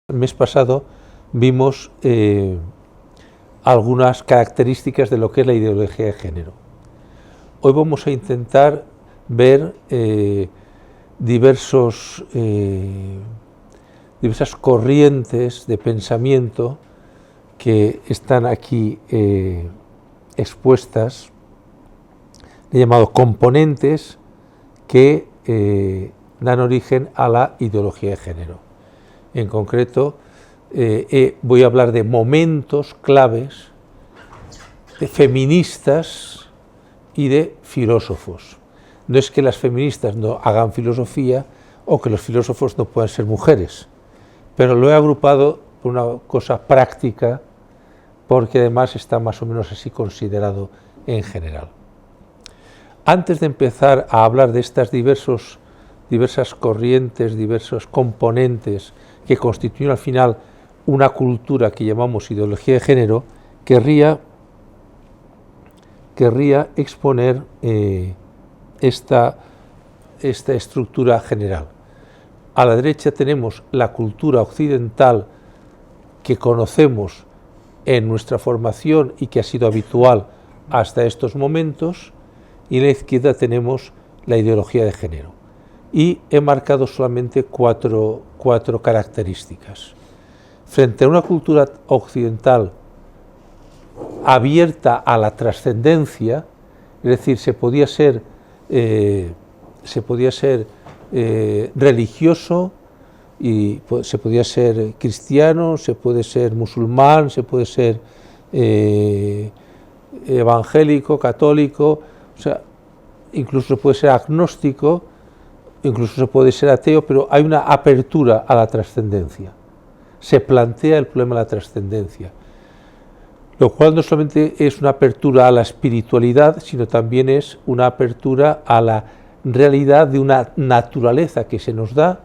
El mes pasado vimos algunas características de lo que es la ideología de género. Hoy vamos a intentar ver diversas corrientes de pensamiento que están aquí expuestas, he llamado componentes que dan origen a la ideología de género. En concreto, voy a hablar de momentos claves de feministas y de filósofos. No es que las feministas no hagan filosofía o que los filósofos no puedan ser mujeres, pero lo he agrupado por una cosa práctica, porque además está más o menos así considerado en general. Antes de empezar a hablar de estas diversas corrientes, diversos componentes que constituyen al final una cultura que llamamos ideología de género, querría exponer esta estructura general. A la derecha tenemos la cultura occidental que conocemos en nuestra formación y que ha sido habitual hasta estos momentos, y a la izquierda tenemos la ideología de género. Y he marcado solamente cuatro características. Frente a una cultura occidental abierta a la trascendencia, es decir, se podía ser religioso, y se podía ser cristiano, se puede ser musulmán, se puede ser evangélico, católico, o sea, incluso se puede ser agnóstico, incluso se puede ser ateo, pero hay una apertura a la trascendencia. Se plantea el problema de la trascendencia, lo cual no solamente es una apertura a la espiritualidad, sino también es una apertura a la realidad de una naturaleza que se nos da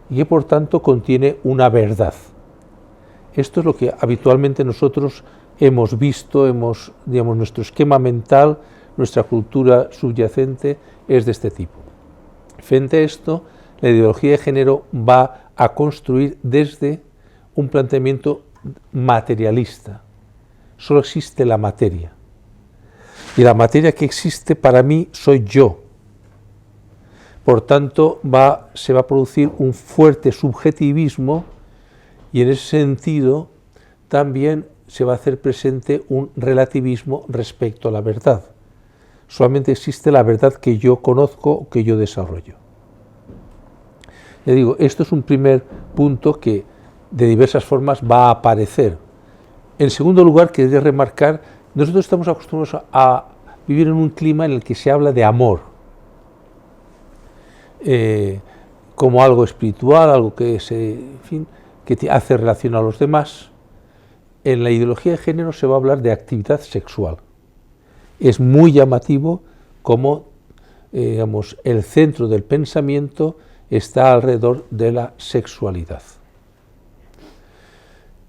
y que por tanto contiene una verdad. Esto es lo que habitualmente nosotros hemos visto, digamos, nuestro esquema mental, nuestra cultura subyacente es de este tipo. Frente a esto, la ideología de género va a construir desde un planteamiento materialista. Solo existe la materia. Y la materia que existe para mí soy yo. Por tanto, se va a producir un fuerte subjetivismo, y en ese sentido también se va a hacer presente un relativismo respecto a la verdad. Solamente existe la verdad que yo conozco, que yo desarrollo. Ya digo, esto es un primer punto que de diversas formas va a aparecer. En segundo lugar, quería remarcar, nosotros estamos acostumbrados a vivir en un clima en el que se habla de amor, como algo espiritual, algo que te hace relación a los demás. En la ideología de género se va a hablar de actividad sexual. Es muy llamativo cómo, digamos, el centro del pensamiento está alrededor de la sexualidad.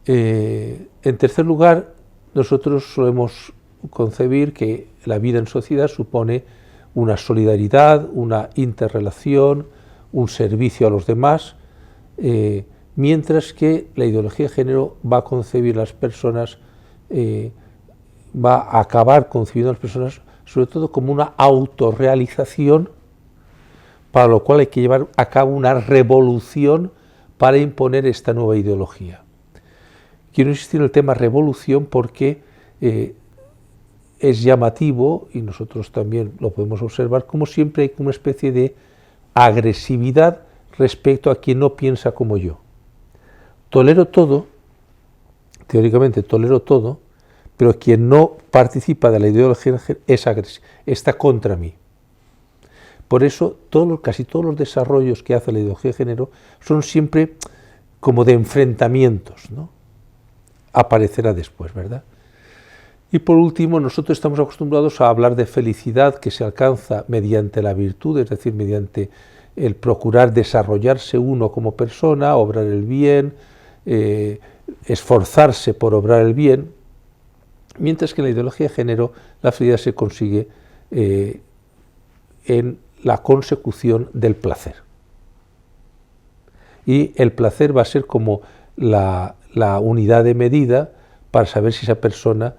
En tercer lugar, nosotros solemos concebir que la vida en sociedad supone una solidaridad, una interrelación, un servicio a los demás, mientras que la ideología de género va a concebir las personas, va a acabar concibiendo a las personas sobre todo como una autorrealización, para lo cual hay que llevar a cabo una revolución para imponer esta nueva ideología. Quiero insistir en el tema revolución porque es llamativo, y nosotros también lo podemos observar, como siempre hay una especie de agresividad respecto a quien no piensa como yo. Tolero todo, teóricamente tolero todo, pero quien no participa de la ideología es agresivo, está contra mí. Por eso casi todos los desarrollos que hace la ideología de género son siempre como de enfrentamientos, ¿no? Aparecerá después, ¿verdad? Y por último, nosotros estamos acostumbrados a hablar de felicidad que se alcanza mediante la virtud, es decir, mediante el procurar desarrollarse uno como persona, obrar el bien, esforzarse por obrar el bien, mientras que en la ideología de género la felicidad se consigue en la consecución del placer. Y el placer va a ser como la unidad de medida para saber si esa persona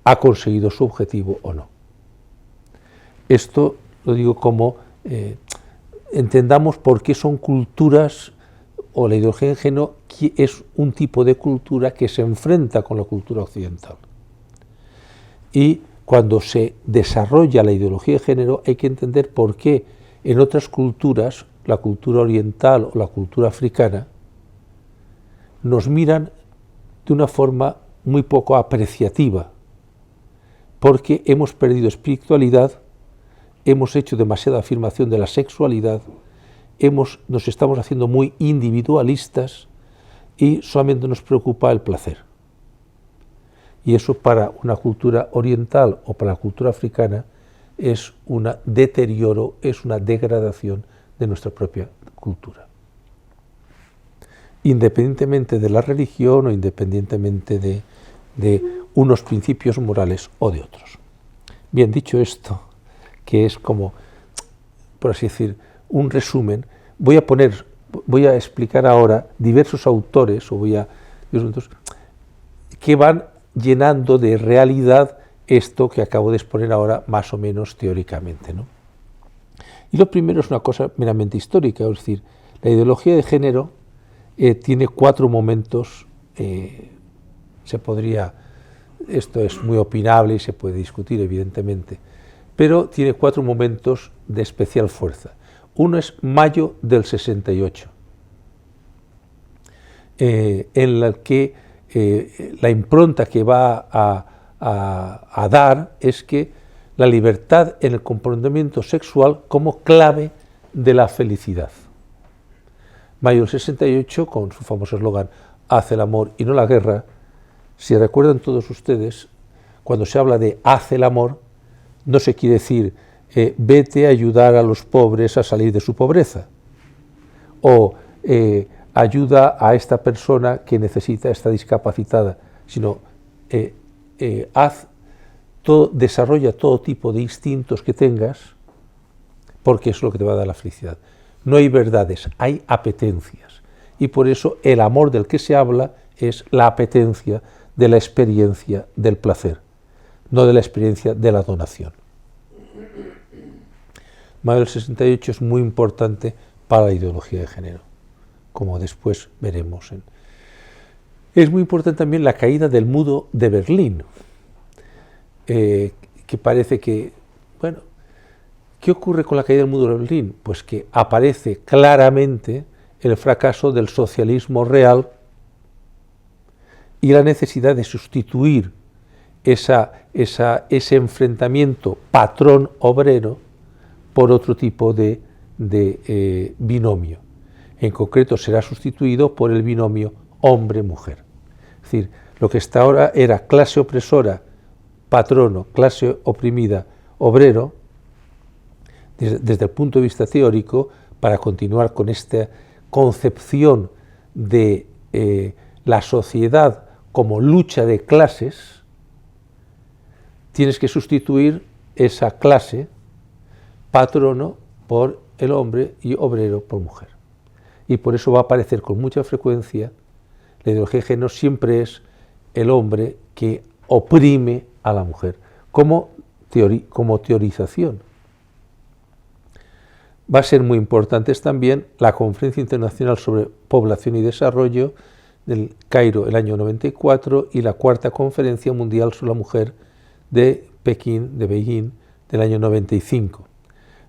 ha conseguido su objetivo o no. Esto lo digo como entendamos por qué son culturas, o la ideología de género es un tipo de cultura que se enfrenta con la cultura occidental. Y cuando se desarrolla la ideología de género hay que entender por qué en otras culturas, la cultura oriental o la cultura africana, nos miran de una forma muy poco apreciativa, porque hemos perdido espiritualidad, hemos hecho demasiada afirmación de la sexualidad, nos estamos haciendo muy individualistas y solamente nos preocupa el placer. Y eso para una cultura oriental o para la cultura africana es un deterioro, es una degradación de nuestra propia cultura. Independientemente de la religión o independientemente de unos principios morales o de otros. Bien, dicho esto, que es como, por así decir, un resumen, voy a explicar ahora diversos autores que van llenando de realidad esto que acabo de exponer ahora más o menos teóricamente, ¿no? Y lo primero es una cosa meramente histórica, es decir, la ideología de género tiene 4 momentos, esto es muy opinable y se puede discutir evidentemente, pero tiene 4 momentos de especial fuerza. Uno es mayo del 68, en el que la impronta que va a dar es que la libertad en el comportamiento sexual como clave de la felicidad. Mayo del 68, con su famoso eslogan, haz el amor y no la guerra, si recuerdan todos ustedes, cuando se habla de haz el amor, no se quiere decir vete a ayudar a los pobres a salir de su pobreza, o ayuda a esta persona que necesita, está discapacitada, sino desarrolla todo tipo de instintos que tengas, porque es lo que te va a dar la felicidad. No hay verdades, hay apetencias, y por eso el amor del que se habla es la apetencia de la experiencia del placer, no de la experiencia de la donación. Mayo del 68 es muy importante para la ideología de género, como después veremos. Es muy importante también la caída del muro de Berlín, que parece que, bueno, ¿qué ocurre con la caída del muro de Berlín? Pues que aparece claramente el fracaso del socialismo real y la necesidad de sustituir ese enfrentamiento patrón-obrero por otro tipo de binomio. En concreto será sustituido por el binomio hombre-mujer. Es decir, lo que hasta ahora era clase opresora, patrono, clase oprimida, obrero, desde el punto de vista teórico, para continuar con esta concepción de la sociedad como lucha de clases, tienes que sustituir esa clase patrono por el hombre y obrero por mujer. Y por eso va a aparecer con mucha frecuencia, la ideología de género siempre es el hombre que oprime a la mujer, como teorización. Va a ser muy importante también la Conferencia Internacional sobre Población y Desarrollo del Cairo el año 94 y la Cuarta Conferencia Mundial sobre la Mujer de Beijing del año 95.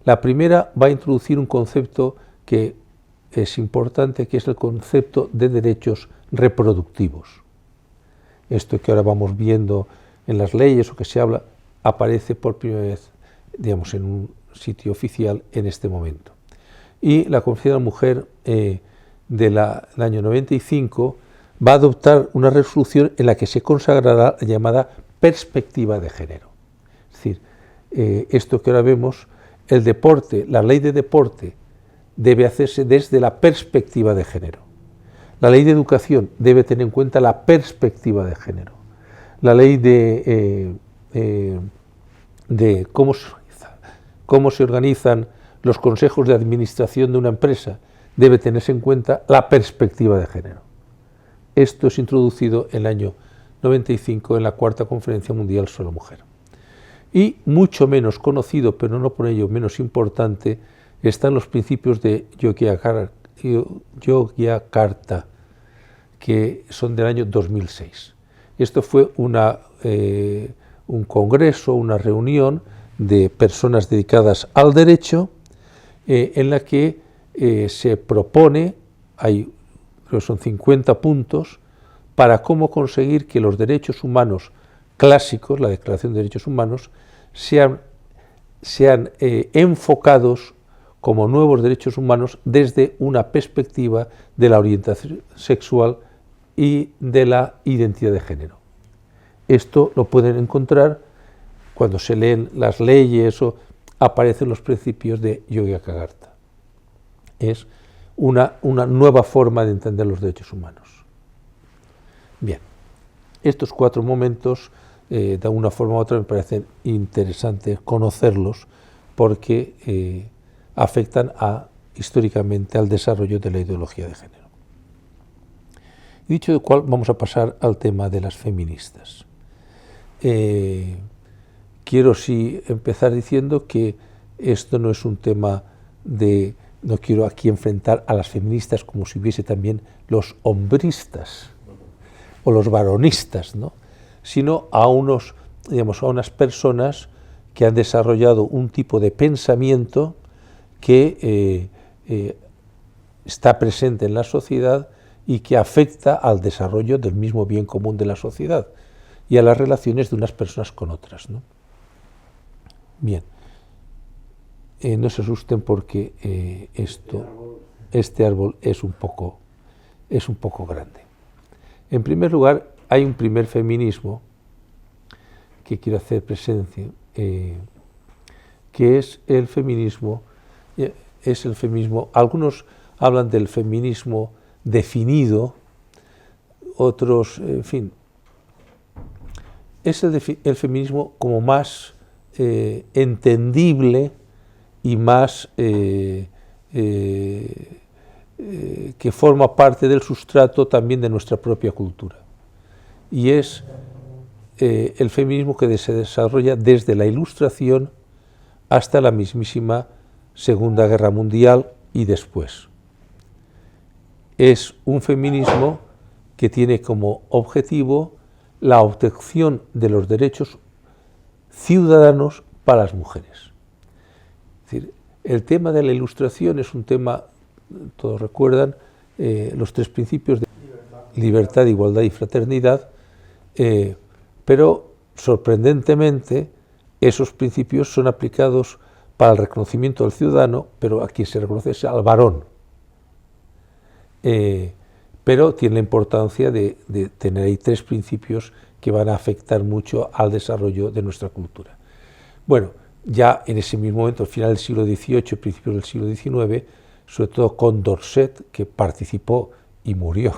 La primera va a introducir un concepto que es importante, que es el concepto de derechos reproductivos. Esto que ahora vamos viendo en las leyes o que se habla, aparece por primera vez, digamos, en un sitio oficial en este momento. Y la Conferencia de la Mujer del año 95 va a adoptar una resolución en la que se consagrará la llamada perspectiva de género. Es decir, esto que ahora vemos, el deporte, la ley de deporte debe hacerse desde la perspectiva de género. La ley de educación debe tener en cuenta la perspectiva de género. La ley de cómo se organizan los consejos de administración de una empresa debe tenerse en cuenta la perspectiva de género. Esto es introducido en el año 95 en la Cuarta Conferencia Mundial sobre la Mujer. Y mucho menos conocido, pero no por ello menos importante, están los principios de Yogyakarta, que son del año 2006. Esto fue un congreso, una reunión de personas dedicadas al derecho, en la que se propone, creo que son 50 puntos, para cómo conseguir que los derechos humanos clásicos, la Declaración de Derechos Humanos, sean enfocados como nuevos derechos humanos desde una perspectiva de la orientación sexual y de la identidad de género. Esto lo pueden encontrar cuando se leen las leyes o aparecen los principios de Yogyakarta. Es una nueva forma de entender los derechos humanos. Bien, estos 4 momentos, de una forma u otra, me parecen interesantes conocerlos porque afectan históricamente al desarrollo de la ideología de género. Dicho lo cual, vamos a pasar al tema de las feministas. Quiero sí empezar diciendo que esto no es un tema no quiero aquí enfrentar a las feministas como si hubiese también los hombristas o los varonistas, ¿no? Sino a unas personas que han desarrollado un tipo de pensamiento que está presente en la sociedad y que afecta al desarrollo del mismo bien común de la sociedad y a las relaciones de unas personas con otras, ¿no? Bien, no se asusten porque este árbol es un poco grande. En primer lugar, hay un primer feminismo que quiero hacer presencia, que es el feminismo. Algunos hablan del feminismo definido, otros, en fin, es el feminismo como más entendible y más que forma parte del sustrato también de nuestra propia cultura. Y es el feminismo que se desarrolla desde la Ilustración hasta la mismísima Segunda Guerra Mundial y después. Es un feminismo que tiene como objetivo la obtención de los derechos ciudadanos para las mujeres. Es decir, el tema de la Ilustración es un tema, todos recuerdan, los 3 principios de libertad, igualdad y fraternidad, pero sorprendentemente esos principios son aplicados para el reconocimiento del ciudadano, pero a quien se reconoce es al varón. Pero tiene la importancia de tener ahí 3 principios que van a afectar mucho al desarrollo de nuestra cultura. Bueno, ya en ese mismo momento, al final del siglo XVIII, principios del siglo XIX, sobre todo Condorcet, que participó y murió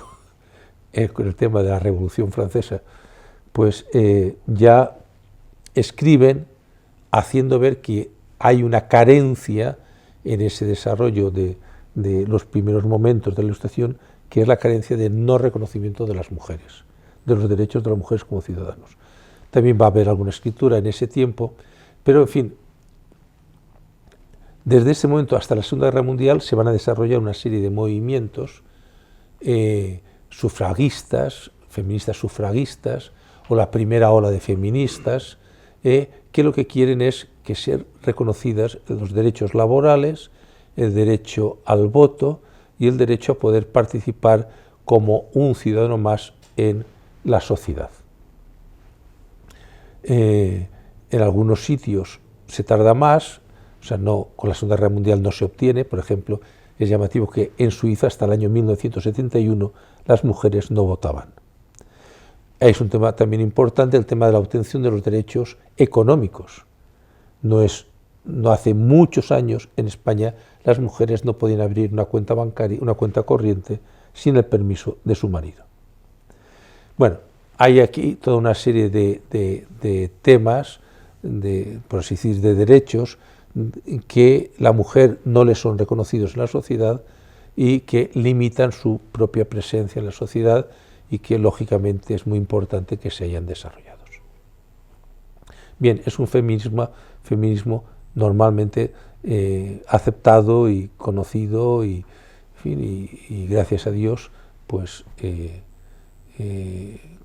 con el tema de la Revolución Francesa, pues ya escriben haciendo ver que hay una carencia en ese desarrollo de los primeros momentos de la Ilustración, que es la carencia de no reconocimiento de las mujeres, de los derechos de las mujeres como ciudadanos. También va a haber alguna escritura en ese tiempo, pero en fin, desde ese momento hasta la Segunda Guerra Mundial se van a desarrollar una serie de movimientos sufragistas, feministas sufragistas, o la primera ola de feministas, que lo que quieren es que ser reconocidas los derechos laborales, el derecho al voto y el derecho a poder participar como un ciudadano más en la sociedad. En algunos sitios se tarda más, o sea, con la Segunda Guerra Mundial no se obtiene. Por ejemplo, es llamativo que en Suiza hasta el año 1971 las mujeres no votaban. Es un tema también importante el tema de la obtención de los derechos económicos. No hace muchos años en España las mujeres no podían abrir una cuenta bancaria, una cuenta corriente, sin el permiso de su marido. Bueno, hay aquí toda una serie de temas, por así decir, de derechos que la mujer no le son reconocidos en la sociedad y que limitan su propia presencia en la sociedad y que lógicamente es muy importante que se hayan desarrollados. Bien, es un feminismo normalmente aceptado y conocido y, en fin, y gracias a Dios pues que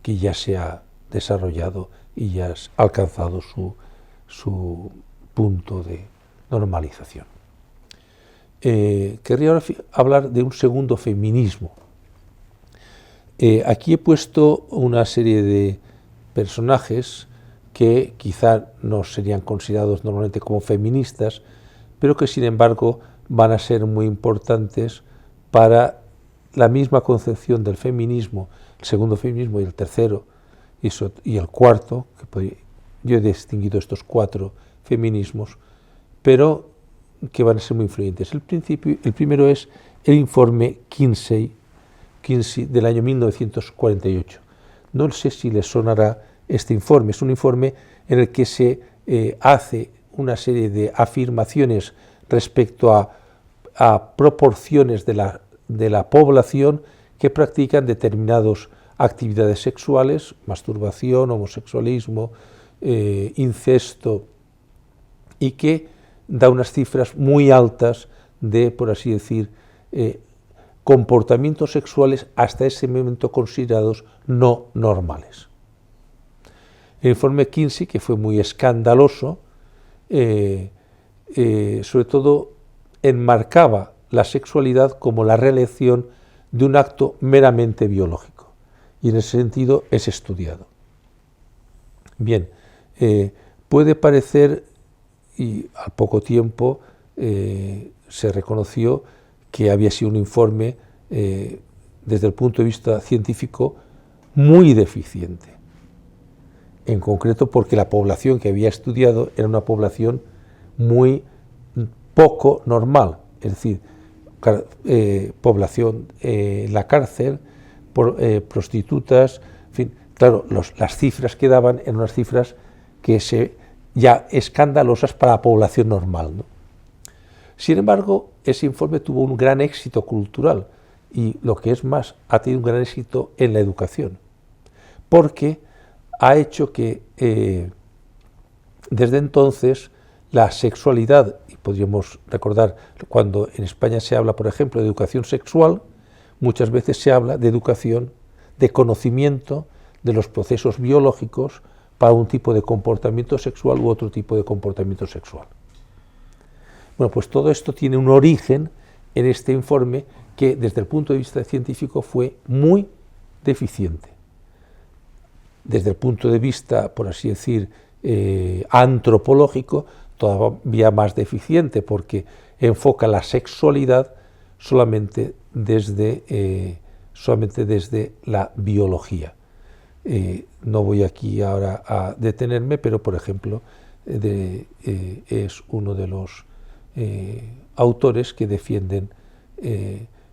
ya se ha desarrollado y ya ha alcanzado su punto de normalización. Querría ahora hablar de un segundo feminismo. Aquí he puesto una serie de personajes que quizá no serían considerados normalmente como feministas, pero que sin embargo van a ser muy importantes para la misma concepción del feminismo, el segundo feminismo y el tercero y el cuarto, que yo he distinguido estos 4 feminismos, pero que van a ser muy influyentes. El primero es el informe Kinsey del año 1948. No sé si les sonará este informe. Es un informe en el que se hace una serie de afirmaciones respecto a proporciones de la población que practican determinadas actividades sexuales, masturbación, homosexualismo, incesto, y que da unas cifras muy altas de, por así decir, comportamientos sexuales hasta ese momento considerados no normales. El informe Kinsey, que fue muy escandaloso, sobre todo enmarcaba la sexualidad como la realización de un acto meramente biológico, y en ese sentido es estudiado. Bien, puede parecer, y al poco tiempo se reconoció que había sido un informe desde el punto de vista científico muy deficiente, en concreto porque la población que había estudiado era una población muy poco normal, es decir, población en la cárcel, prostitutas, en fin, claro, las cifras que daban eran unas cifras que ya escandalosas para la población normal, ¿no? Sin embargo, ese informe tuvo un gran éxito cultural y, lo que es más, ha tenido un gran éxito en la educación, porque ha hecho que desde entonces la sexualidad, y podríamos recordar cuando en España se habla, por ejemplo, de educación sexual, muchas veces se habla de educación, de conocimiento de los procesos biológicos para un tipo de comportamiento sexual u otro tipo de comportamiento sexual. Bueno, pues todo esto tiene un origen en este informe que desde el punto de vista científico fue muy deficiente. Desde el punto de vista, por así decir, antropológico, todavía más deficiente, porque enfoca la sexualidad solamente desde la biología. No voy aquí ahora a detenerme, pero por ejemplo es uno de los autores que defienden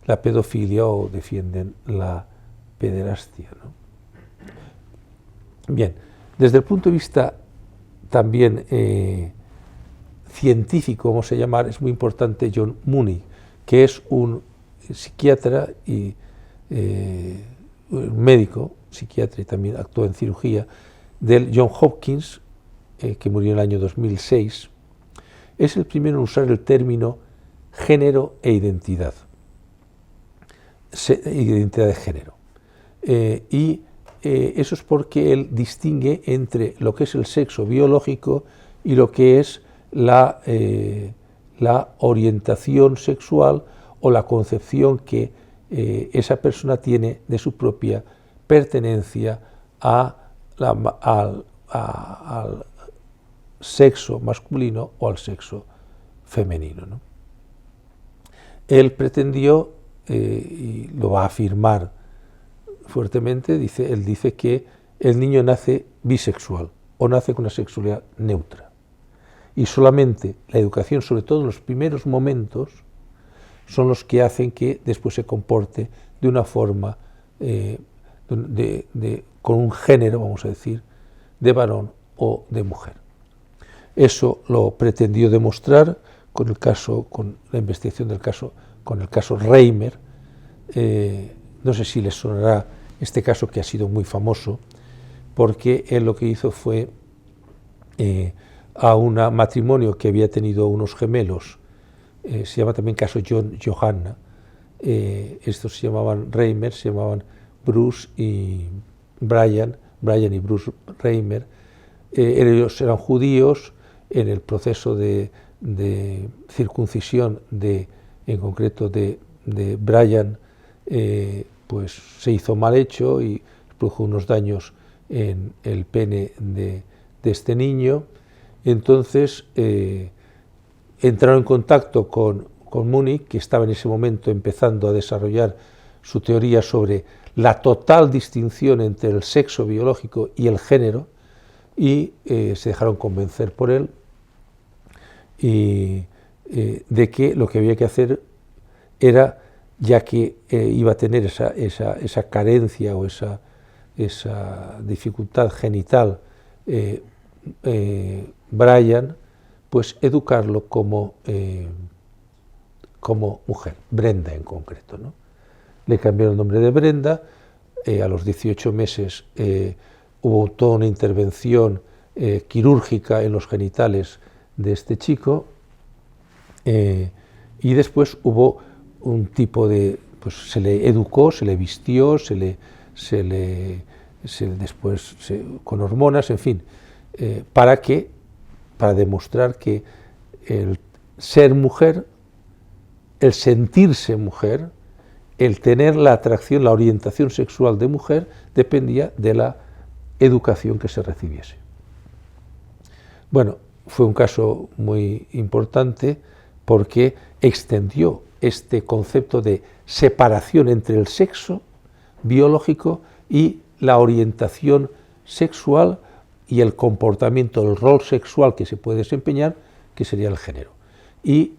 la pedofilia o defienden la pederastia, ¿no? Bien, desde el punto de vista también científico, vamos a llamar, es muy importante John Mooney, que es un psiquiatra y médico, psiquiatra y también actuó en cirugía, del John Hopkins, que murió en el año 2006, es el primero en usar el término género e identidad de género. Eso es porque él distingue entre lo que es el sexo biológico y lo que es la orientación sexual o la concepción que esa persona tiene de su propia pertenencia al sexo masculino o al sexo femenino, ¿no? Él pretendió, y lo va a afirmar fuertemente, él dice que el niño nace bisexual o nace con una sexualidad neutra, y solamente la educación, sobre todo en los primeros momentos, son los que hacen que después se comporte de una forma, con un género, vamos a decir, de varón o de mujer. Eso lo pretendió demostrar con la investigación del caso, con el caso Reimer. No sé si les sonará este caso, que ha sido muy famoso, porque él lo que hizo fue a un matrimonio que había tenido unos gemelos, se llama también caso Johanna, estos se llamaban Reimer, se llamaban Bruce y Brian y Bruce Reimer. Ellos eran judíos. En el proceso de circuncisión, en concreto de Brian, pues se hizo mal hecho y produjo unos daños en el pene de este niño. Entonces entraron en contacto con Munich, que estaba en ese momento empezando a desarrollar su teoría sobre la total distinción entre el sexo biológico y el género, y se dejaron convencer por él de que lo que había que hacer era, ya que iba a tener esa carencia o esa dificultad genital Brian, pues educarlo como mujer, Brenda en concreto, ¿no? Le cambiaron el nombre de Brenda. A los 18 meses hubo toda una intervención quirúrgica en los genitales de este chico, y después hubo un tipo de, pues se le educó, se le vistió, después con hormonas, en fin, para demostrar que el ser mujer, el sentirse mujer, el tener la atracción, la orientación sexual de mujer, dependía de la educación que se recibiese. Bueno, fue un caso muy importante porque extendió este concepto de separación entre el sexo biológico y la orientación sexual y el comportamiento, el rol sexual que se puede desempeñar, que sería el género. Y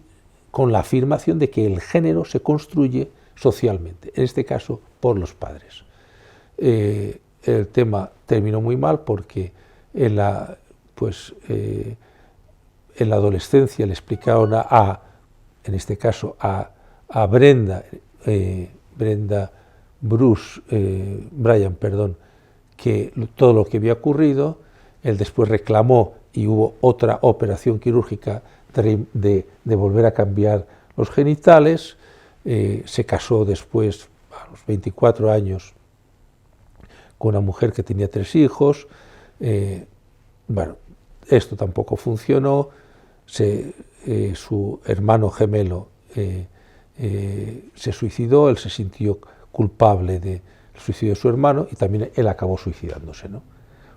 con la afirmación de que el género se construye socialmente, en este caso por los padres. El tema terminó muy mal porque en la adolescencia le explicaron en este caso a Brenda, Brian, que todo lo que había ocurrido. Él después reclamó y hubo otra operación quirúrgica de volver a cambiar los genitales. Se casó después, a los 24 años, con una mujer que tenía 3 hijos. Bueno, esto tampoco funcionó. Su hermano gemelo se suicidó, él se sintió culpable del suicidio de su hermano y también él acabó suicidándose, ¿no?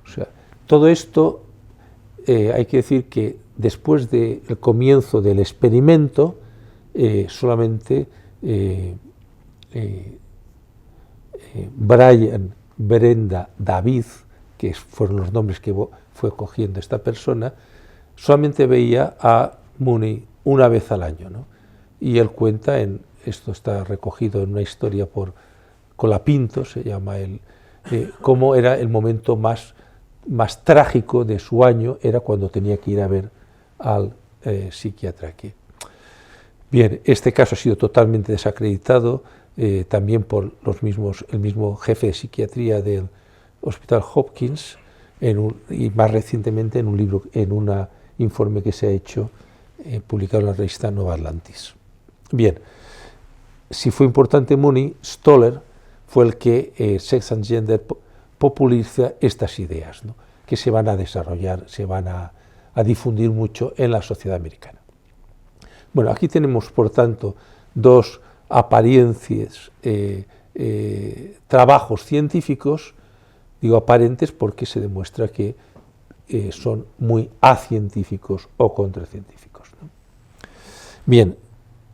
O sea, todo esto, hay que decir que después del comienzo del experimento, solamente Brian, Brenda, David, que fueron los nombres que fue cogiendo esta persona, solamente veía a Munich una vez al año, ¿no? Y él cuenta, esto está recogido en una historia por Colapinto, se llama él, cómo era el momento más trágico de su año, era cuando tenía que ir a ver al psiquiatra aquí. Bien, este caso ha sido totalmente desacreditado, también por el mismo jefe de psiquiatría del Hospital Hopkins, y más recientemente en un libro, en un informe que se ha hecho, publicado en la revista Nova Atlantis. Bien, si fue importante Munich, Stoller fue el que Sex and Gender populariza estas ideas, ¿no?, que se van a desarrollar, se van a difundir mucho en la sociedad americana. Bueno, aquí tenemos, por tanto, dos apariencias, trabajos científicos, digo aparentes porque se demuestra que son muy acientíficos o contracientíficos, ¿no? Bien,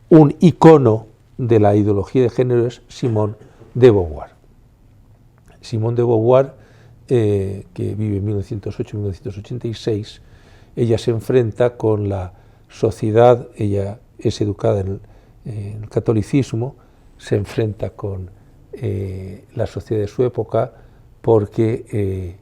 un icono de la ideología de género es Simone de Beauvoir. Simone de Beauvoir, que vive en 1908-1986, ella se enfrenta con la sociedad, ella es educada en el catolicismo, se enfrenta con la sociedad de su época porque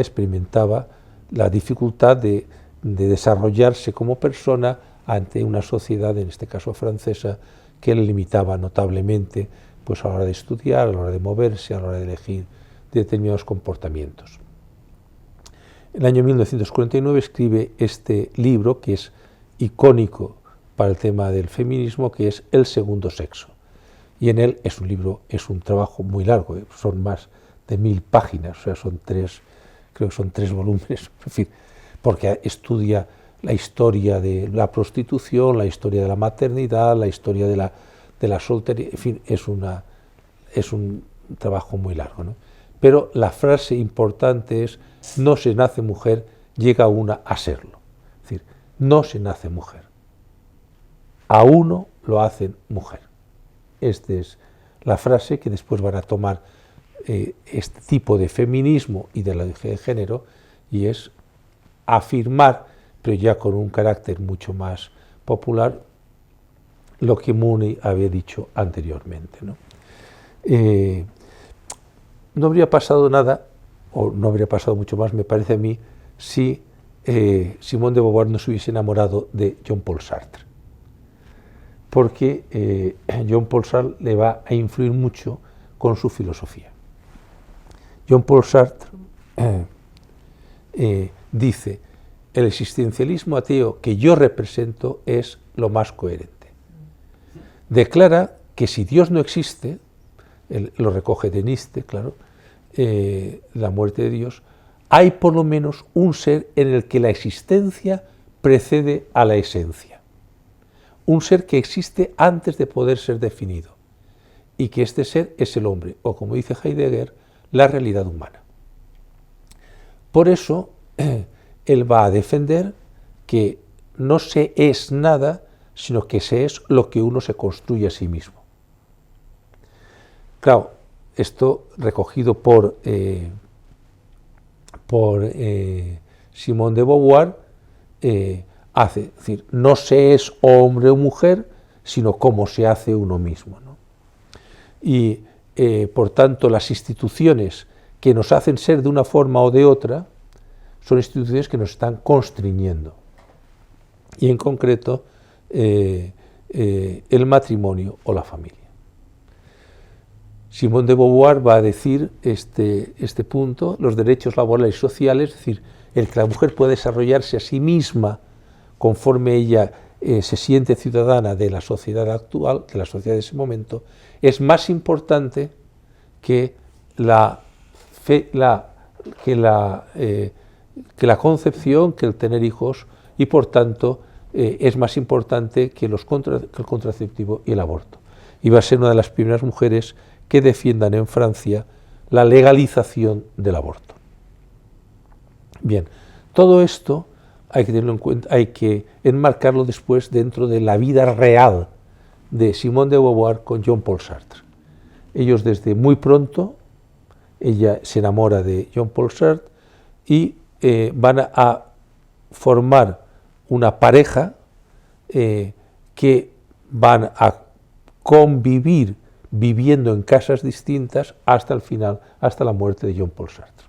experimentaba la dificultad de de desarrollarse como persona ante una sociedad, en este caso francesa, que le limitaba notablemente pues, a la hora de estudiar, a la hora de moverse, a la hora de elegir determinados comportamientos. En el año 1949 escribe este libro, que es icónico para el tema del feminismo, que es El segundo sexo. Y en él es un libro, es un trabajo muy largo, son más de 1000 páginas, o sea, creo que son 3 volúmenes, en fin, porque estudia la historia de la prostitución, la historia de la maternidad, la historia de la soltería, en fin, es un trabajo muy largo, ¿no? Pero la frase importante es: no se nace mujer, llega una a serlo. Es decir, no se nace mujer, a uno lo hacen mujer. Esta es la frase que después van a tomar este tipo de feminismo y de la ideología de género, y es afirmar, pero ya con un carácter mucho más popular, lo que Mooney había dicho anteriormente, ¿no? No habría pasado nada, o no habría pasado mucho más, me parece a mí, si Simone de Beauvoir no se hubiese enamorado de Jean-Paul Sartre, porque Jean-Paul Sartre le va a influir mucho con su filosofía. Jean-Paul Sartre dice: el existencialismo ateo que yo represento es lo más coherente. Declara que si Dios no existe, lo recoge de Nietzsche, claro, la muerte de Dios, hay por lo menos un ser en el que la existencia precede a la esencia. Un ser que existe antes de poder ser definido, y que este ser es el hombre, o como dice Heidegger, la realidad humana. Por eso, él va a defender que no se es nada, sino que se es lo que uno se construye a sí mismo. Claro, esto recogido por Simone de Beauvoir hace, es decir, no se es hombre o mujer, sino cómo se hace uno mismo, ¿no? Y por tanto las instituciones que nos hacen ser de una forma o de otra son instituciones que nos están constriñendo. Y en concreto el matrimonio o la familia. Simone de Beauvoir va a decir este punto: los derechos laborales y sociales, es decir, el que la mujer pueda desarrollarse a sí misma conforme ella se siente ciudadana de la sociedad actual, de la sociedad de ese momento, es más importante que la concepción, que el tener hijos, y por tanto es más importante que el contraceptivo y el aborto. Y va a ser una de las primeras mujeres que defiendan en Francia la legalización del aborto. Bien, todo esto hay que tenerlo en cuenta, hay que enmarcarlo después dentro de la vida real de Simone de Beauvoir con Jean-Paul Sartre. Ellos desde muy pronto, ella se enamora de Jean-Paul Sartre y van a formar una pareja que van a convivir viviendo en casas distintas hasta el final, hasta la muerte de Jean-Paul Sartre.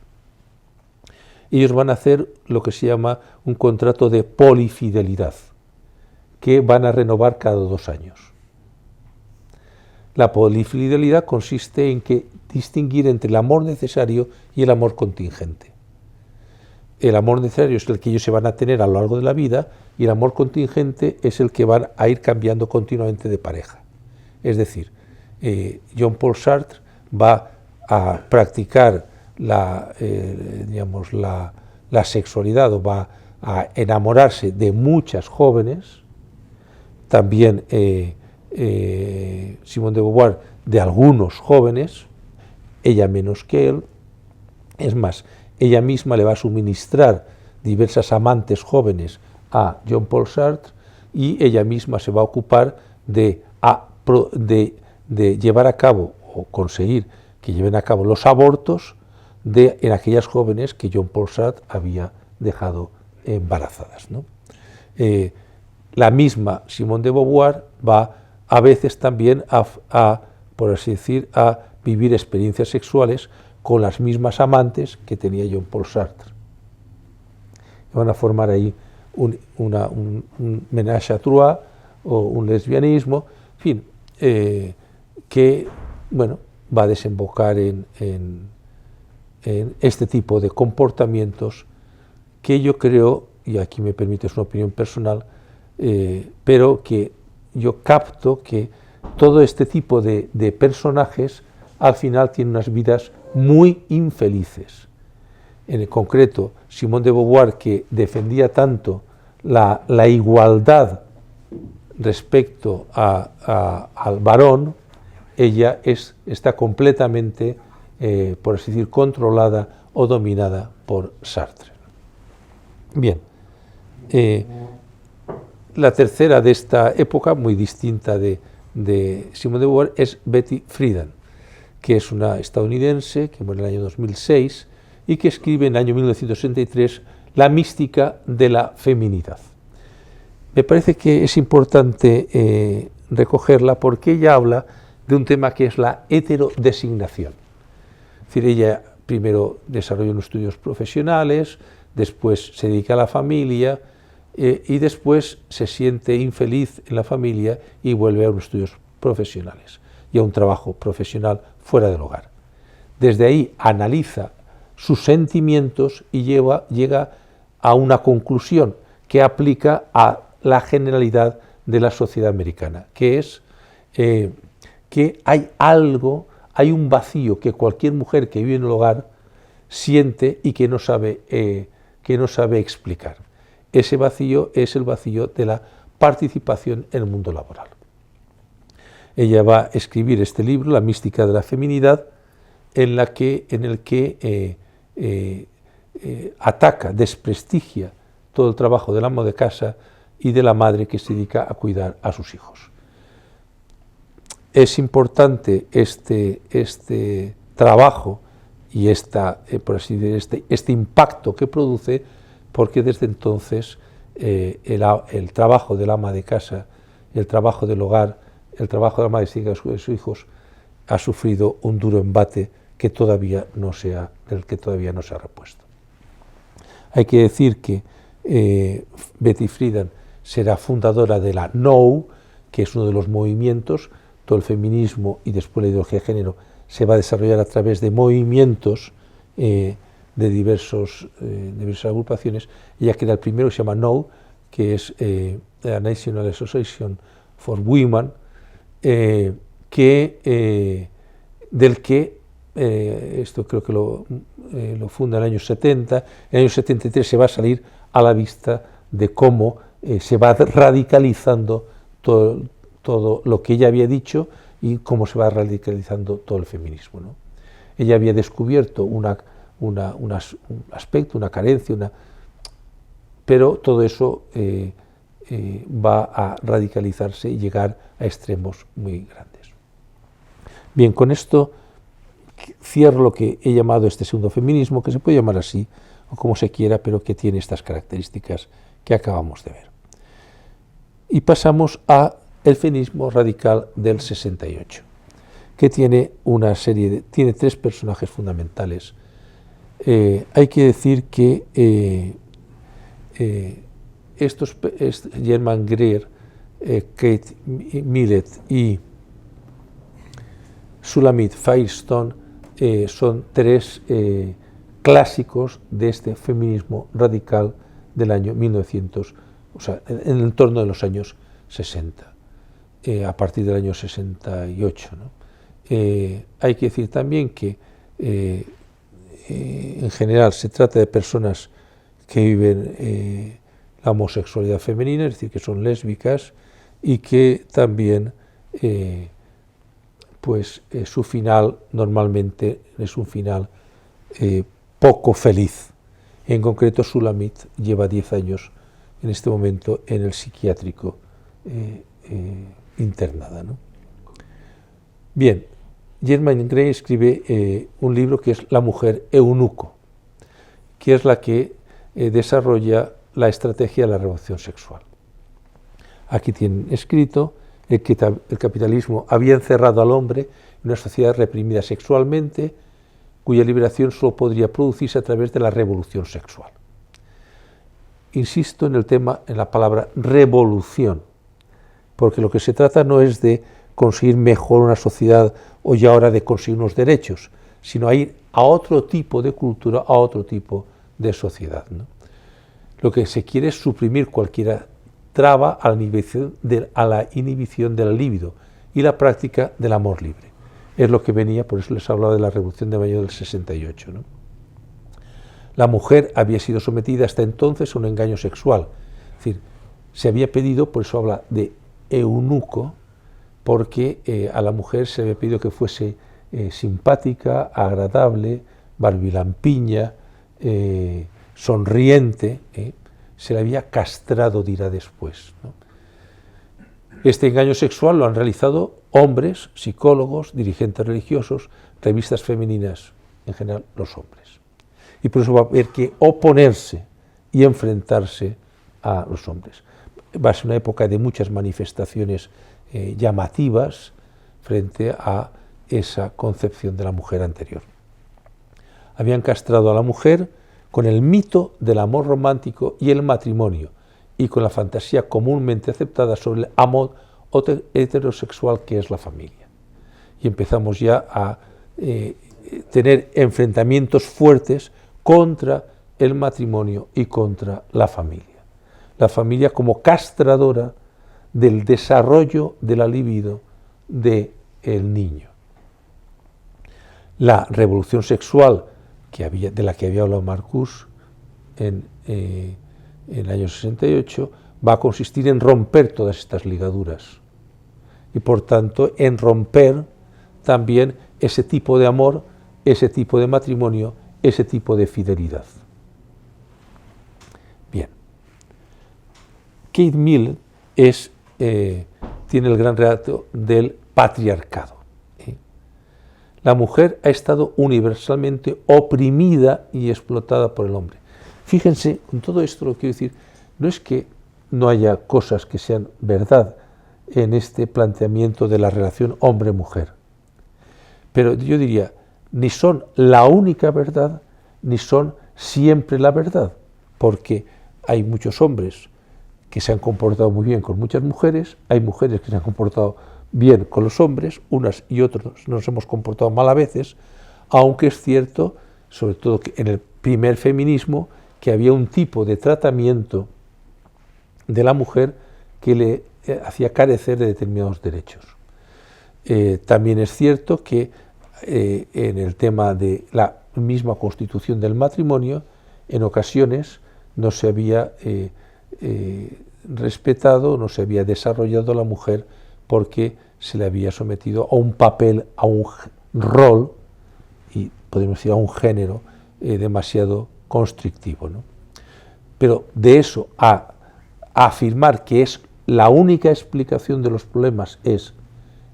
Ellos van a hacer lo que se llama un contrato de polifidelidad, que van a renovar cada 2 años. La polifidelidad consiste en distinguir entre el amor necesario y el amor contingente. El amor necesario es el que ellos se van a tener a lo largo de la vida, y el amor contingente es el que van a ir cambiando continuamente de pareja. Es decir, Jean-Paul Sartre va a practicar la sexualidad, o va a enamorarse de muchas jóvenes, también Simone de Beauvoir de algunos jóvenes, ella menos que él. Es más, ella misma le va a suministrar diversas amantes jóvenes a Jean-Paul Sartre, y ella misma se va a ocupar de llevar a cabo o conseguir que lleven a cabo los abortos en aquellas jóvenes que Jean-Paul Sartre había dejado embarazadas, ¿no? La misma Simone de Beauvoir va a veces también por así decir, a vivir experiencias sexuales con las mismas amantes que tenía Jean-Paul Sartre. Van a formar ahí un ménage à trois o un lesbianismo, en fin, que bueno, va a desembocar en este tipo de comportamientos que yo creo, y aquí me permites una opinión personal, pero que yo capto que todo este tipo de personajes al final tienen unas vidas muy infelices. En el concreto, Simone de Beauvoir, que defendía tanto la igualdad respecto al varón, ella está completamente, por así decir, controlada o dominada por Sartre. Bien, la tercera de esta época, muy distinta de Simone de Beauvoir, es Betty Friedan, que es una estadounidense que muere en el año 2006 y que escribe en el año 1963 La mística de la feminidad. Me parece que es importante recogerla porque ella habla de un tema que es la heterodesignación. Es decir, ella primero desarrolla unos estudios profesionales, después se dedica a la familia y después se siente infeliz en la familia y vuelve a unos estudios profesionales y a un trabajo profesional fuera del hogar. Desde ahí analiza sus sentimientos y llega a una conclusión que aplica a la generalidad de la sociedad americana, que es que hay un vacío que cualquier mujer que vive en el hogar siente y que no sabe explicar. Ese vacío es el vacío de la participación en el mundo laboral. Ella va a escribir este libro, La mística de la feminidad, en el que ataca, desprestigia todo el trabajo del amo de casa y de la madre que se dedica a cuidar a sus hijos. Es importante este trabajo y por así decir, este impacto que produce, porque desde entonces el trabajo del ama de casa, el trabajo del hogar, el trabajo de la madre que dedica a sus hijos ha sufrido un duro embate del que todavía no se ha repuesto. Hay que decir que Betty Friedan será fundadora de la NOW, que es uno de los movimientos. Todo el feminismo y después la ideología de género se va a desarrollar a través de movimientos de diversas agrupaciones. Ella crea el primero, que se llama NOW, que es la National Association for Women, esto creo que lo funda en el año 70, en el año 73 se va a salir a la vista de cómo se va radicalizando todo lo que ella había dicho y cómo se va radicalizando todo el feminismo, ¿no? Ella había descubierto un aspecto, una carencia, pero todo eso va a radicalizarse y llegar a extremos muy grandes. Bien, con esto cierro lo que he llamado este segundo feminismo, que se puede llamar así o como se quiera, pero que tiene estas características que acabamos de ver. Y pasamos a el feminismo radical del 68, que tiene tiene tres personajes fundamentales. Hay que decir que Germaine Greer, Kate Millett y Shulamit Firestone son tres clásicos de este feminismo radical del año 1900, o sea, en el entorno de los años 60, a partir del año 68, ¿no? Hay que decir también que en general se trata de personas que viven la homosexualidad femenina, es decir, que son lésbicas y que también su final normalmente es un final poco feliz. En concreto, Shulamit lleva 10 años en este momento en el psiquiátrico internada, ¿no? Bien, Germaine Greer escribe un libro que es La mujer eunuco, que es la que desarrolla la estrategia de la revolución sexual. Aquí tienen escrito que el capitalismo había encerrado al hombre en una sociedad reprimida sexualmente, cuya liberación solo podría producirse a través de la revolución sexual. insisto en el tema, en la palabra revolución, porque lo que se trata no es de conseguir mejor una sociedad o ya ahora de conseguir unos derechos, sino a ir a otro tipo de cultura, a otro tipo de sociedad, ¿no? Lo que se quiere es suprimir cualquier traba a la inhibición del líbido y la práctica del amor libre. Es lo que venía, por eso les hablaba de la Revolución de Mayo del 68, ¿no? La mujer había sido sometida hasta entonces a un engaño sexual, es decir, se había pedido, por eso habla de eunuco, porque a la mujer se había pedido que fuese simpática, agradable, barbilampiña, sonriente, se la había castrado, dirá después, ¿no? Este engaño sexual lo han realizado hombres, psicólogos, dirigentes religiosos, revistas femeninas, en general los hombres. Y por eso va a haber que oponerse y enfrentarse a los hombres. Va a ser una época de muchas manifestaciones llamativas frente a esa concepción de la mujer anterior. Habían castrado a la mujer con el mito del amor romántico y el matrimonio, y con la fantasía comúnmente aceptada sobre el amor heterosexual que es la familia. Y empezamos ya a tener enfrentamientos fuertes contra el matrimonio y contra la familia. La familia como castradora del desarrollo de la libido del niño. La revolución sexual de la que había hablado Marcuse en el año 68 va a consistir en romper todas estas ligaduras y por tanto en romper también ese tipo de amor, ese tipo de matrimonio, ese tipo de fidelidad. Bien. Kate Millett tiene el gran relato del patriarcado. La mujer ha estado universalmente oprimida y explotada por el hombre. Fíjense, con todo esto lo que quiero decir, no es que no haya cosas que sean verdad en este planteamiento de la relación hombre-mujer, pero yo diría, ni son la única verdad, ni son siempre la verdad, porque hay muchos hombres que se han comportado muy bien con muchas mujeres, hay mujeres que se han comportado bien con los hombres, unas y otros nos hemos comportado mal a veces, aunque es cierto, sobre todo que en el primer feminismo, que había un tipo de tratamiento de la mujer que le hacía carecer de determinados derechos. También es cierto que en el tema de la misma constitución del matrimonio, en ocasiones no se había respetado, no se había desarrollado la mujer porque se le había sometido a un papel, a un rol, y podemos decir a un género demasiado constrictivo, ¿no? Pero de eso a afirmar que es la única explicación de los problemas es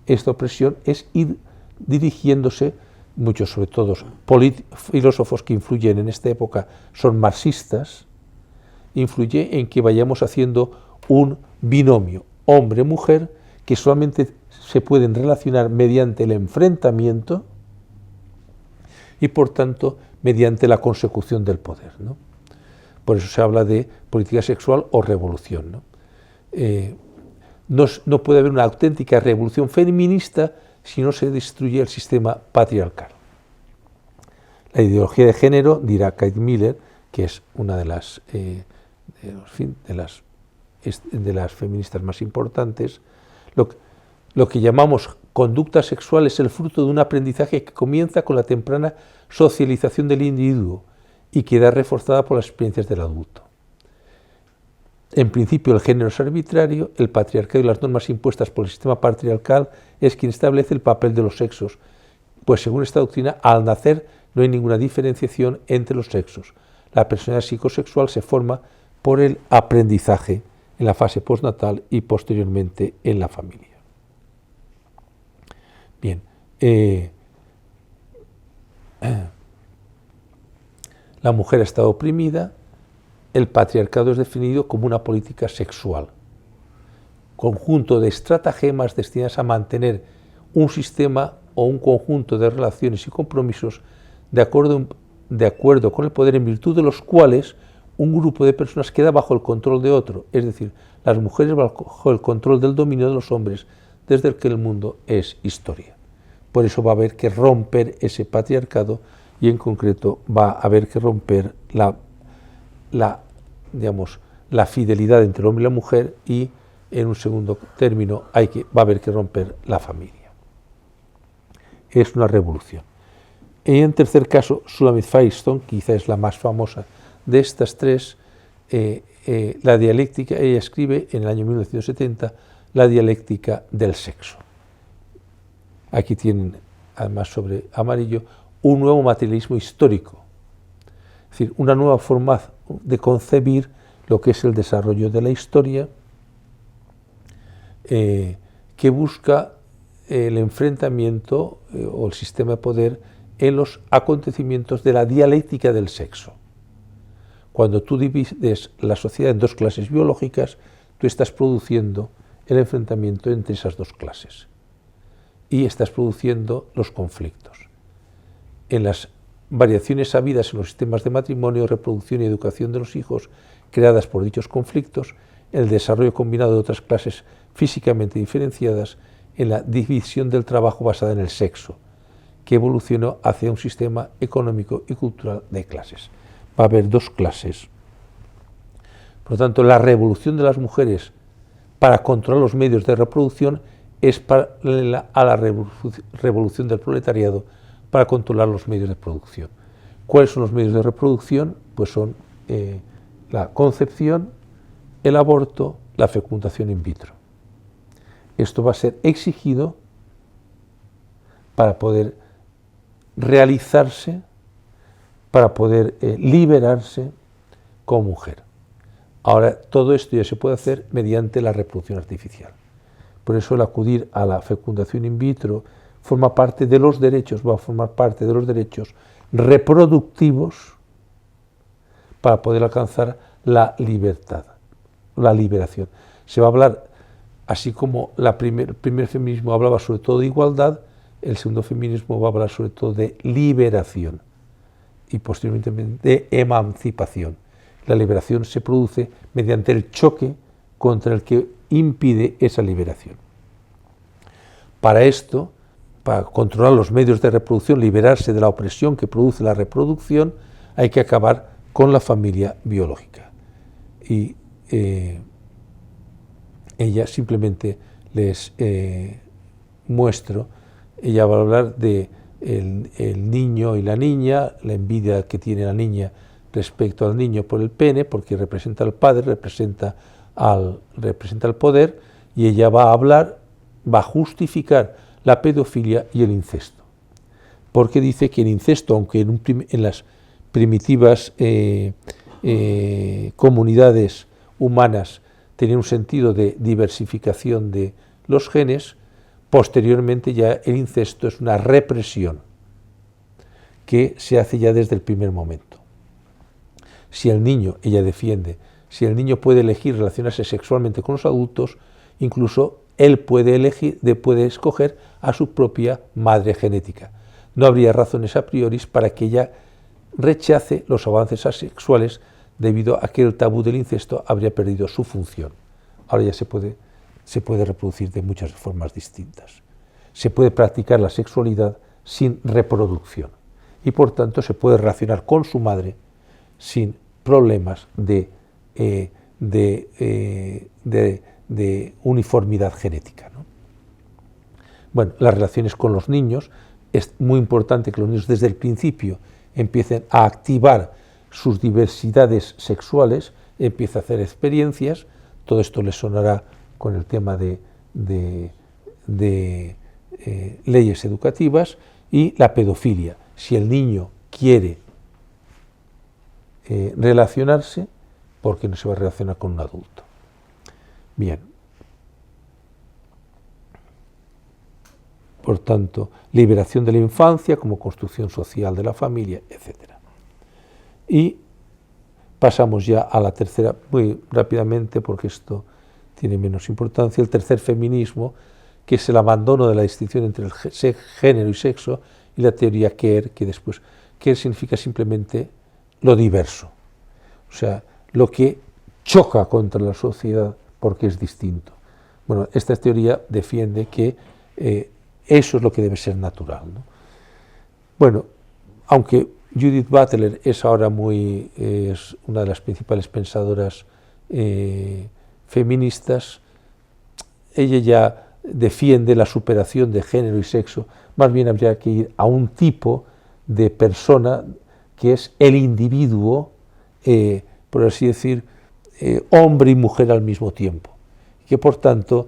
esta opresión, es ir dirigiéndose, muchos sobre todo filósofos que influyen en esta época son marxistas, influye en que vayamos haciendo un binomio hombre-mujer que solamente se pueden relacionar mediante el enfrentamiento y por tanto mediante la consecución del poder, ¿no? Por eso se habla de política sexual o revolución, ¿no? No puede haber una auténtica revolución feminista si no se destruye el sistema patriarcal. La ideología de género, dirá Kate Millett, que es una de las feministas más importantes, lo que llamamos conducta sexual es el fruto de un aprendizaje que comienza con la temprana socialización del individuo y queda reforzada por las experiencias del adulto. En principio el género es arbitrario, el patriarcado y las normas impuestas por el sistema patriarcal es quien establece el papel de los sexos, pues según esta doctrina, al nacer no hay ninguna diferenciación entre los sexos. La personalidad psicosexual se forma por el aprendizaje en la fase postnatal y posteriormente en la familia. Bien, la mujer ha estado oprimida, el patriarcado es definido como una política sexual, conjunto de estratagemas destinadas a mantener un sistema o un conjunto de relaciones y compromisos de acuerdo con el poder en virtud de los cuales un grupo de personas queda bajo el control de otro, es decir, las mujeres bajo el control del dominio de los hombres desde que el mundo es historia. Por eso va a haber que romper ese patriarcado y en concreto va a haber que romper la fidelidad entre el hombre y la mujer y en un segundo término va a haber que romper la familia. Es una revolución. Y en tercer caso, Shulamit Firestone, quizá es la más famosa de estas tres, la dialéctica, ella escribe en el año 1970 la dialéctica del sexo. Aquí tienen, además sobre amarillo, un nuevo materialismo histórico, es decir, una nueva forma de concebir lo que es el desarrollo de la historia, que busca el enfrentamiento o el sistema de poder en los acontecimientos de la dialéctica del sexo. Cuando tú divides la sociedad en dos clases biológicas, tú estás produciendo el enfrentamiento entre esas dos clases y estás produciendo los conflictos. En las variaciones habidas en los sistemas de matrimonio, reproducción y educación de los hijos creadas por dichos conflictos, el desarrollo combinado de otras clases físicamente diferenciadas, en la división del trabajo basada en el sexo, que evolucionó hacia un sistema económico y cultural de clases. Va a haber dos clases. Por lo tanto, la revolución de las mujeres para controlar los medios de reproducción es paralela a la revolución del proletariado para controlar los medios de producción. ¿Cuáles son los medios de reproducción? Pues son la concepción, el aborto, la fecundación in vitro. Esto va a ser exigido para poder realizarse, para poder liberarse como mujer. Ahora, todo esto ya se puede hacer mediante la reproducción artificial. Por eso el acudir a la fecundación in vitro forma parte de los derechos, va a formar parte de los derechos reproductivos para poder alcanzar la libertad, la liberación. Se va a hablar, así como el primer feminismo hablaba sobre todo de igualdad, el segundo feminismo va a hablar sobre todo de liberación y posteriormente de emancipación. La liberación se produce mediante el choque contra el que impide esa liberación. Para esto, para controlar los medios de reproducción, liberarse de la opresión que produce la reproducción, hay que acabar con la familia biológica. Y ella simplemente les muestro, ella va a hablar de el niño y la niña, la envidia que tiene la niña respecto al niño por el pene, porque representa al padre, representa el poder, y ella va a hablar, va a justificar la pedofilia y el incesto, porque dice que el incesto, aunque en las primitivas comunidades humanas tenía un sentido de diversificación de los genes, posteriormente ya el incesto es una represión que se hace ya desde el primer momento. Si el niño, ella defiende, si el niño puede elegir relacionarse sexualmente con los adultos, incluso él puede escoger a su propia madre genética. No habría razones a priori para que ella rechace los avances asexuales debido a que el tabú del incesto habría perdido su función. Ahora ya se puede reproducir de muchas formas distintas. Se puede practicar la sexualidad sin reproducción y por tanto se puede relacionar con su madre sin problemas de uniformidad genética, ¿no? Bueno, las relaciones con los niños, es muy importante que los niños desde el principio empiecen a activar sus diversidades sexuales, empiecen a hacer experiencias. Todo esto les sonará con el tema de leyes educativas. Y la pedofilia, si el niño quiere relacionarse, ¿por qué no se va a relacionar con un adulto? Bien. Por tanto, liberación de la infancia como construcción social de la familia, etc. Y pasamos ya a la tercera, muy rápidamente, porque esto tiene menos importancia, el tercer feminismo, que es el abandono de la distinción entre el género y sexo, y la teoría queer, que después, queer significa simplemente lo diverso. O o sea, lo que choca contra la sociedad porque es distinto. Bueno, esta teoría defiende que eso es lo que debe ser natural, ¿no? Bueno, aunque Judith Butler es ahora es una de las principales pensadoras feministas, ella ya defiende la superación de género y sexo. Más bien habría que ir a un tipo de persona que es el individuo, por así decir, hombre y mujer al mismo tiempo, que por tanto,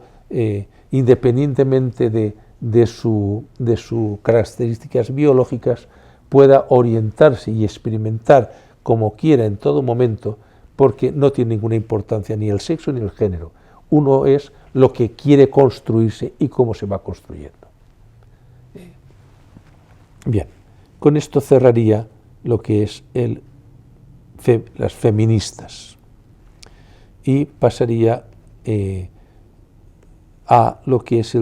independientemente de sus características biológicas, pueda orientarse y experimentar como quiera en todo momento, porque no tiene ninguna importancia ni el sexo ni el género. Uno es lo que quiere construirse y cómo se va construyendo. Bien, con esto cerraría lo que es las feministas y pasaría a lo que es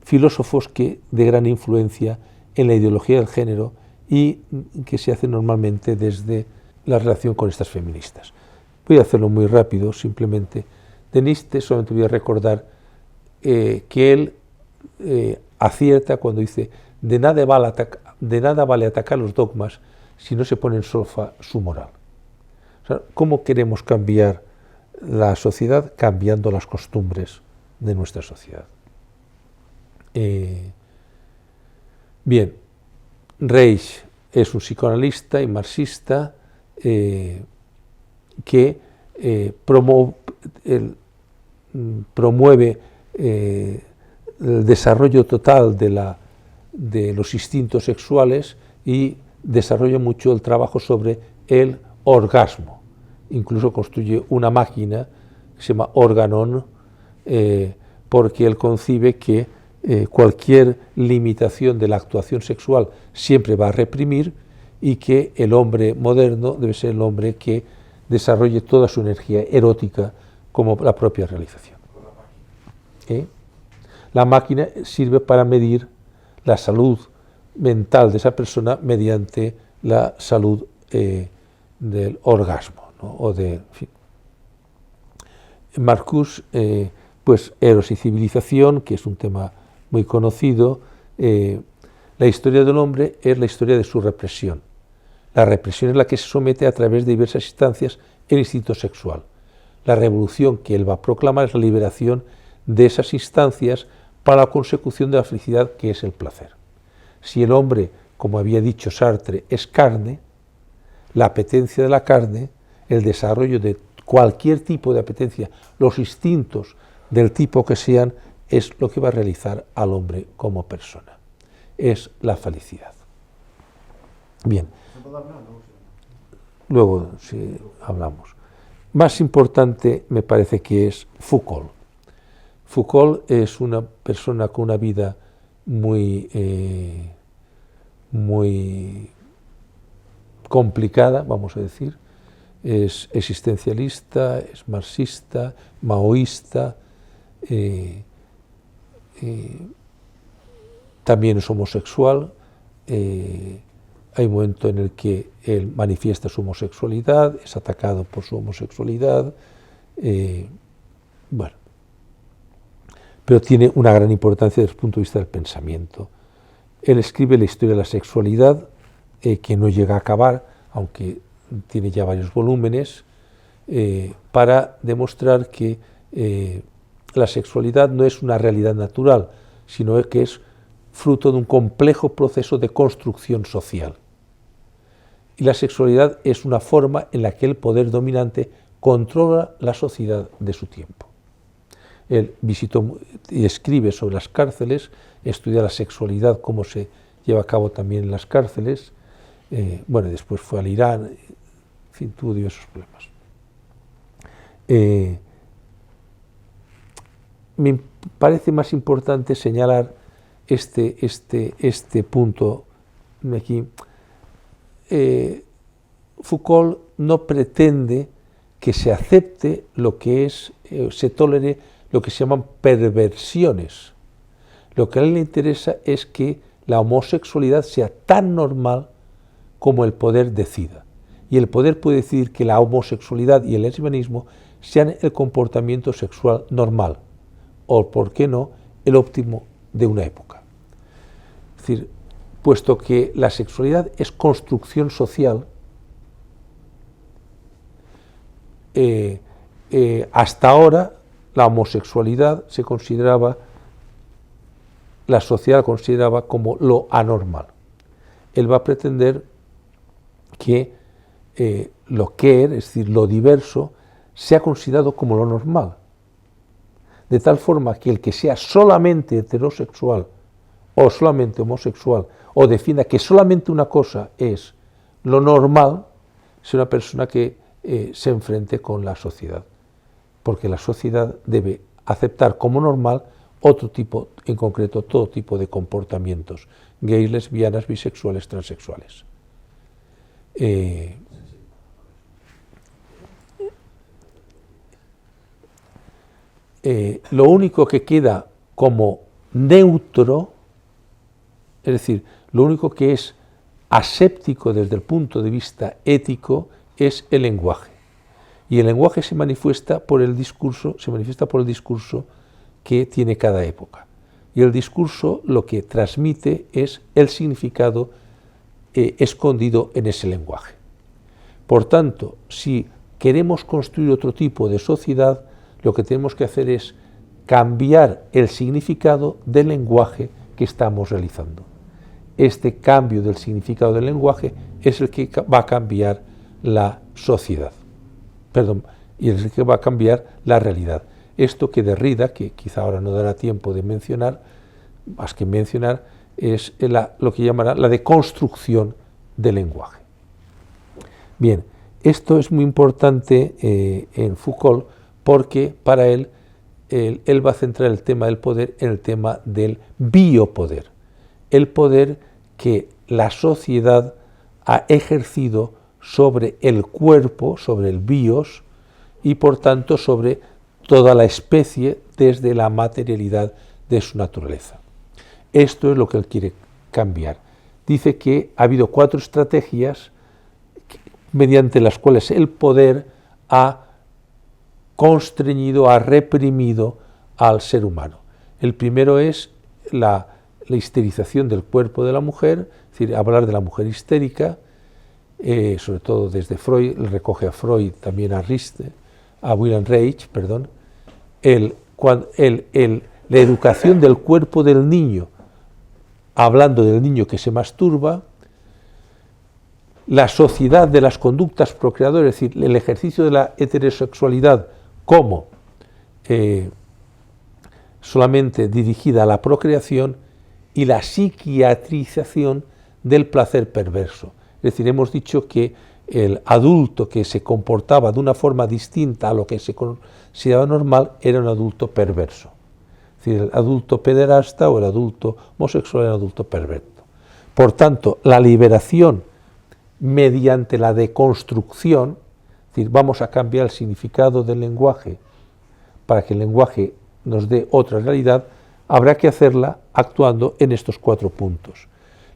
filósofos de gran influencia en la ideología del género y que se hace normalmente desde la relación con estas feministas. Voy a hacerlo muy rápido, simplemente. De Nietzsche solamente voy a recordar que él acierta cuando dice: de nada vale atacar los dogmas si no se pone en solfa su moral. O sea, ¿cómo queremos cambiar la sociedad? Cambiando las costumbres de nuestra sociedad. Bien, Reich es un psicoanalista y marxista que promueve el desarrollo total de los instintos sexuales y desarrolla mucho el trabajo sobre el orgasmo. Incluso construye una máquina que se llama Organon, porque él concibe que cualquier limitación de la actuación sexual siempre va a reprimir y que el hombre moderno debe ser el hombre que desarrolle toda su energía erótica como la propia realización. La máquina sirve para medir la salud mental de esa persona mediante la salud del orgasmo, ¿no? En fin. Marcuse, pues Eros y civilización, que es un tema muy conocido. La historia del hombre es la historia de su represión. La represión es la que se somete a través de diversas instancias el instinto sexual. La revolución que él va a proclamar es la liberación de esas instancias para la consecución de la felicidad, que es el placer. Si el hombre, como había dicho Sartre, es carne, la apetencia de la carne, el desarrollo de cualquier tipo de apetencia, los instintos del tipo que sean, es lo que va a realizar al hombre como persona. Es la felicidad. Bien. Luego, si hablamos. Más importante me parece que es Foucault. Foucault es una persona con una vida muy complicada, vamos a decir. Es existencialista, es marxista, maoísta, también es homosexual. Hay un momento en el que él manifiesta su homosexualidad, es atacado por su homosexualidad, bueno, pero tiene una gran importancia desde el punto de vista del pensamiento. Él escribe la historia de la sexualidad, que no llega a acabar, aunque tiene ya varios volúmenes, para demostrar que la sexualidad no es una realidad natural, sino que es fruto de un complejo proceso de construcción social. Y la sexualidad es una forma en la que el poder dominante controla la sociedad de su tiempo. Él visitó y escribe sobre las cárceles, estudia la sexualidad, cómo se lleva a cabo también en las cárceles. Bueno, después fue al Irán, en fin, tuvo diversos problemas. Me parece más importante señalar este punto aquí. Foucault no pretende que se acepte lo que es, se tolere lo que se llaman perversiones. Lo que a él le interesa es que la homosexualidad sea tan normal como el poder decida. y el poder puede decidir que la homosexualidad y el lesbianismo sean el comportamiento sexual normal, o, por qué no, el óptimo de una época. Es decir, puesto que la sexualidad es construcción social, hasta ahora la homosexualidad la sociedad consideraba como lo anormal. Él va a pretender que lo queer, es decir, lo diverso, sea considerado como lo normal. De tal forma que el que sea solamente heterosexual o solamente homosexual, o defina que solamente una cosa es lo normal, es una persona que se enfrente con la sociedad, porque la sociedad debe aceptar como normal otro tipo, en concreto todo tipo de comportamientos, gays, lesbianas, bisexuales, transexuales. Lo único que queda como neutro, es decir, lo único que es aséptico desde el punto de vista ético es el lenguaje. Y el lenguaje se manifiesta por el discurso que tiene cada época. Y el discurso lo que transmite es el significado escondido en ese lenguaje. Por tanto, si queremos construir otro tipo de sociedad, lo que tenemos que hacer es cambiar el significado del lenguaje que estamos realizando. Este cambio del significado del lenguaje es el que va a cambiar la sociedad. Y es el que va a cambiar la realidad. Esto que Derrida, que quizá ahora no dará tiempo de mencionar, más que mencionar, es lo que llamará la deconstrucción del lenguaje. Bien, esto es muy importante en Foucault porque para él va a centrar el tema del poder en el tema del biopoder, el poder que la sociedad ha ejercido sobre el cuerpo, sobre el bios, y por tanto sobre toda la especie desde la materialidad de su naturaleza. Esto es lo que él quiere cambiar. Dice que ha habido 4 estrategias mediante las cuales el poder ha constreñido, ha reprimido al ser humano. El primero es la histerización del cuerpo de la mujer, es decir, hablar de la mujer histérica, sobre todo desde Freud, él recoge a Freud, también a Wilhelm Reich, la educación del cuerpo del niño, hablando del niño que se masturba, la sociedad de las conductas procreadoras, es decir, el ejercicio de la heterosexualidad como solamente dirigida a la procreación, y la psiquiatrización del placer perverso. Es decir, hemos dicho que el adulto que se comportaba de una forma distinta a lo que se consideraba normal era un adulto perverso. Es decir, el adulto pederasta o el adulto homosexual era un adulto perverso. Por tanto, la liberación mediante la deconstrucción, es decir, vamos a cambiar el significado del lenguaje para que el lenguaje nos dé otra realidad, habrá que hacerla actuando en estos 4 puntos.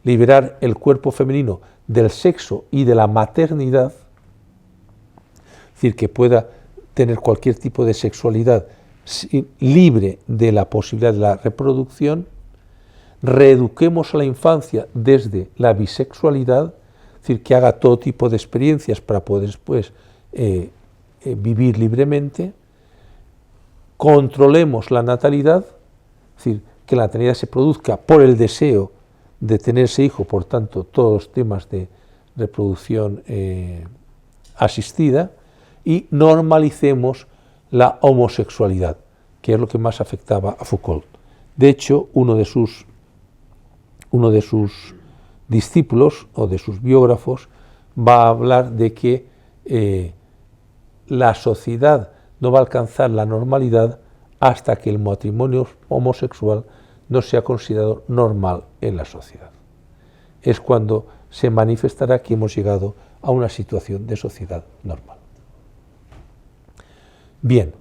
Liberar el cuerpo femenino del sexo y de la maternidad, es decir, que pueda tener cualquier tipo de sexualidad libre de la posibilidad de la reproducción. Reeduquemos a la infancia desde la bisexualidad, es decir, que haga todo tipo de experiencias para poder después vivir libremente. Controlemos la natalidad, es decir, que la natalidad se produzca por el deseo de tener ese hijo, por tanto, todos los temas de reproducción asistida, y normalicemos la homosexualidad, que es lo que más afectaba a Foucault. De hecho, uno de sus discípulos o de sus biógrafos va a hablar de que la sociedad no va a alcanzar la normalidad hasta que el matrimonio homosexual no sea considerado normal en la sociedad. Es cuando se manifestará que hemos llegado a una situación de sociedad normal. Bien,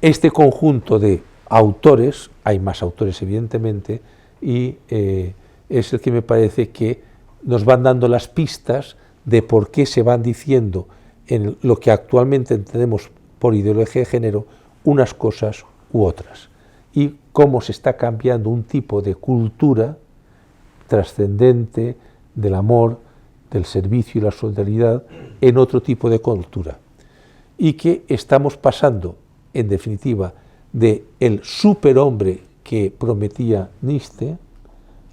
este conjunto de autores, hay más autores evidentemente, y es el que me parece que nos van dando las pistas de por qué se van diciendo en lo que actualmente entendemos por ideología de género unas cosas u otras, y cómo se está cambiando un tipo de cultura trascendente del amor, del servicio y la solidaridad en otro tipo de cultura, y que estamos pasando, en definitiva, de el superhombre que prometía Nietzsche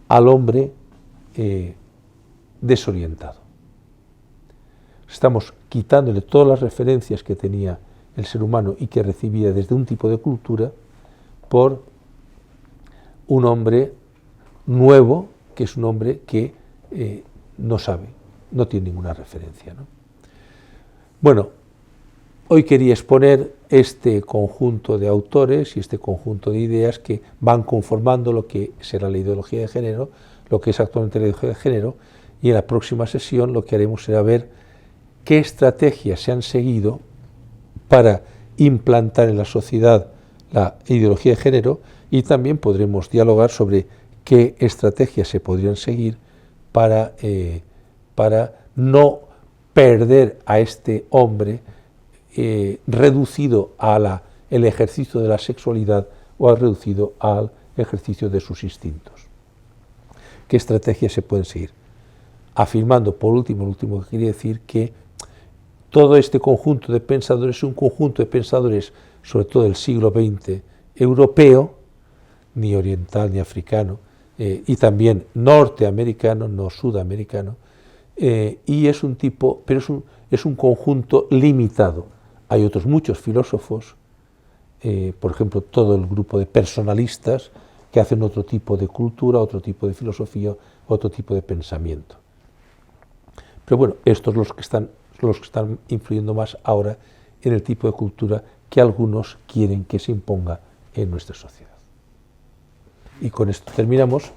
al hombre desorientado. Estamos quitándole todas las referencias que tenía el ser humano y que recibía desde un tipo de cultura por un hombre nuevo, que es un hombre que no sabe, no tiene ninguna referencia, ¿no? Bueno, hoy quería exponer este conjunto de autores y este conjunto de ideas que van conformando lo que será la ideología de género, lo que es actualmente la ideología de género, y en la próxima sesión lo que haremos será ver qué estrategias se han seguido para implantar en la sociedad la ideología de género, y también podremos dialogar sobre qué estrategias se podrían seguir para no perder a este hombre reducido a el ejercicio de la sexualidad o reducido al ejercicio de sus instintos. ¿Qué estrategias se pueden seguir? Afirmando, por último, lo último que quería decir, que todo este conjunto de pensadores es un conjunto de pensadores, sobre todo del siglo XX, europeo, ni oriental ni africano, y también norteamericano, no sudamericano, y es un tipo, pero es un conjunto limitado. Hay otros muchos filósofos, por ejemplo, todo el grupo de personalistas que hacen otro tipo de cultura, otro tipo de filosofía, otro tipo de pensamiento. Pero bueno, estos los que están influyendo más ahora en el tipo de cultura que algunos quieren que se imponga en nuestra sociedad. Y con esto terminamos.